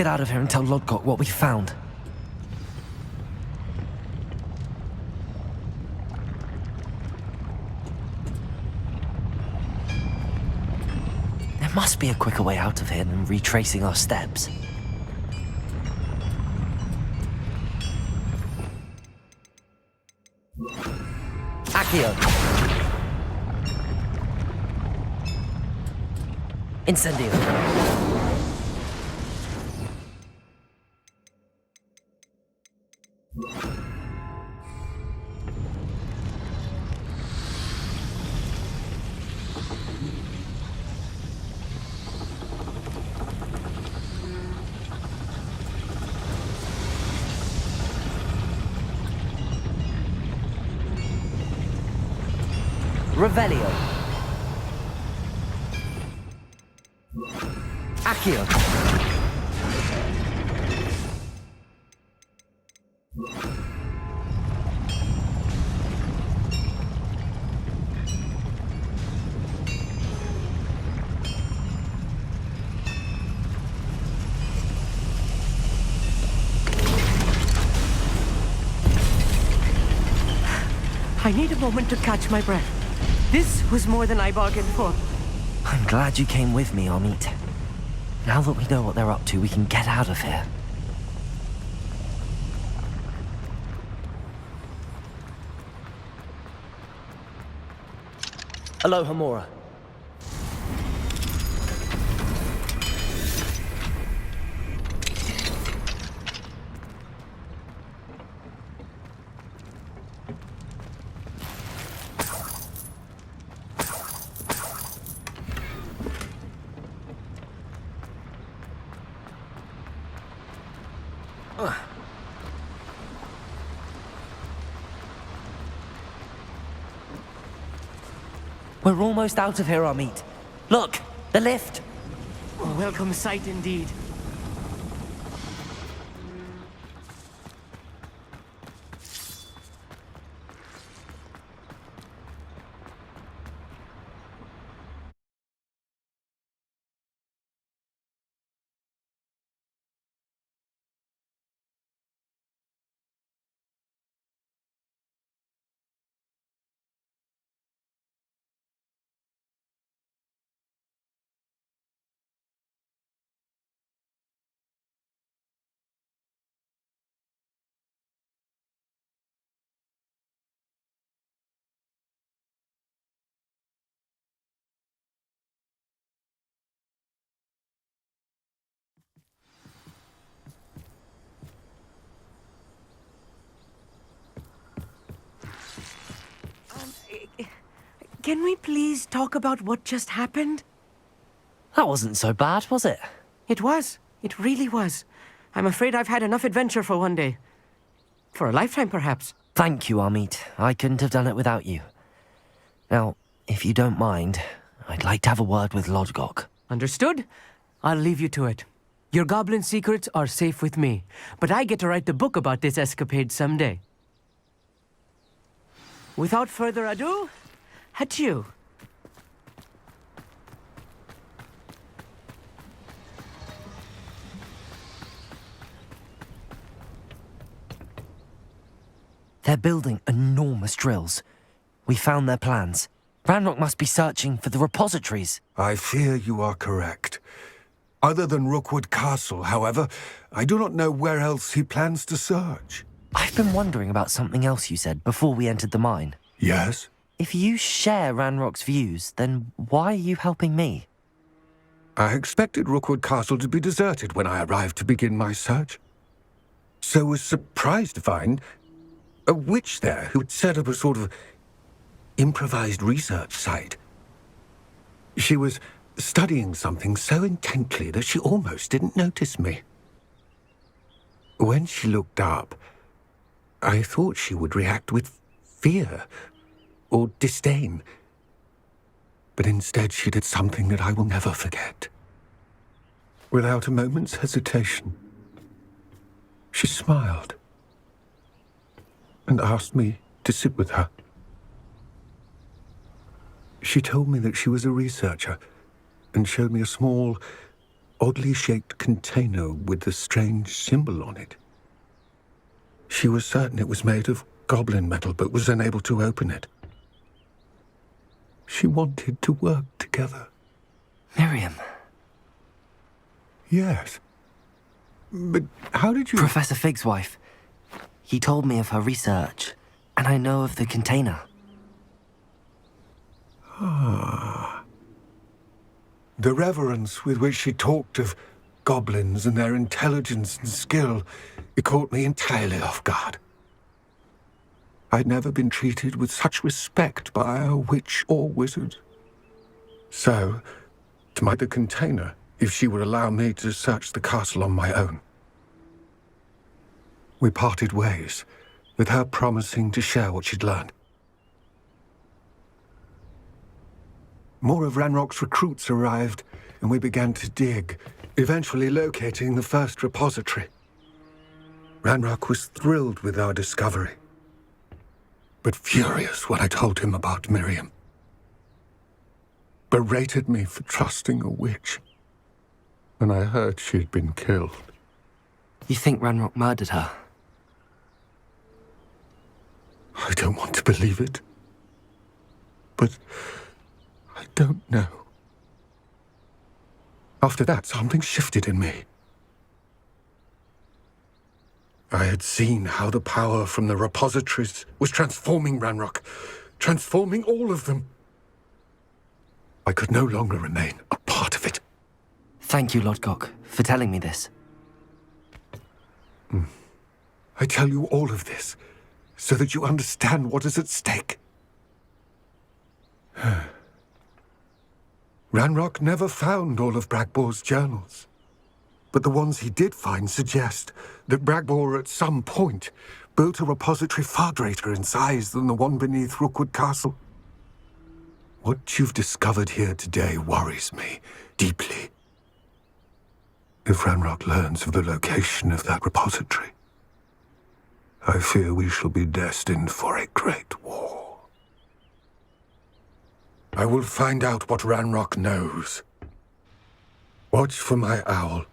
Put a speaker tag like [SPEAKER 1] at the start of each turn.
[SPEAKER 1] get out of here and tell Lodgok what we found. There must be a quicker way out of here than retracing our steps. Accio! Incendio! Revelio. Accio.
[SPEAKER 2] I need a moment to catch my breath. This was more than I bargained for.
[SPEAKER 1] I'm glad you came with me, Amit. Now that we know what they're up to, we can get out of here. Aloha, Mora. We're almost out of here, Amit. Look, the lift.
[SPEAKER 2] A welcome sight indeed. Can we please talk about what just happened?
[SPEAKER 1] That wasn't so bad, was it?
[SPEAKER 2] It was. It really was. I'm afraid I've had enough adventure for one day. For a lifetime, perhaps.
[SPEAKER 1] Thank you, Amit. I couldn't have done it without you. Now, if you don't mind, I'd like to have a word with Lodgok.
[SPEAKER 2] Understood? I'll leave you to it. Your goblin secrets are safe with me, but I get to write the book about this escapade someday. Without further ado, adieu.
[SPEAKER 1] They're building enormous drills. We found their plans. Ranrock must be searching for the repositories.
[SPEAKER 3] I fear you are correct. Other than Rookwood Castle, however, I do not know where else he plans to search.
[SPEAKER 1] I've been wondering about something else you said before we entered the mine.
[SPEAKER 3] Yes?
[SPEAKER 1] If you share Ranrock's views, then why are you helping me?
[SPEAKER 3] I expected Rookwood Castle to be deserted when I arrived to begin my search. So was surprised to find a witch there who had set up a sort of improvised research site. She was studying something so intently that she almost didn't notice me. When she looked up, I thought she would react with fear or disdain. But instead she did something that I will never forget. Without a moment's hesitation, she smiled and asked me to sit with her. She told me that she was a researcher and showed me a small, oddly shaped container with the strange symbol on it. She was certain it was made of goblin metal, but was unable to open it. She wanted to work together.
[SPEAKER 1] Miriam.
[SPEAKER 3] Yes. But how did you...
[SPEAKER 1] Professor Fig's wife. He told me of her research, and I know of the container.
[SPEAKER 3] The reverence with which she talked of goblins and their intelligence and skill, it caught me entirely off guard. I'd never been treated with such respect by a witch or wizard. So, to make the container, if she would allow me to search the castle on my own. We parted ways, with her promising to share what she'd learned. More of Ranrock's recruits arrived, and we began to dig, eventually locating the first repository. Ranrock was thrilled with our discovery, but furious when I told him about Miriam. Berated me for trusting a witch when I heard she'd been killed.
[SPEAKER 1] You think Ranrock murdered her?
[SPEAKER 3] I don't want to believe it, but I don't know. After that, something shifted in me. I had seen how the power from the repositories was transforming Ranrock, transforming all of them. I could no longer remain a part of it.
[SPEAKER 1] Thank you, Lodgok, for telling me this.
[SPEAKER 3] I tell you all of this so that you understand what is at stake. Ranrock never found all of Bragbor's journals, but the ones he did find suggest that Bragbor at some point built a repository far greater in size than the one beneath Rookwood Castle. What you've discovered here today worries me deeply. If Ranrock learns of the location of that repository, I fear we shall be destined for a great war. I will find out what Ranrock knows. Watch for my owl.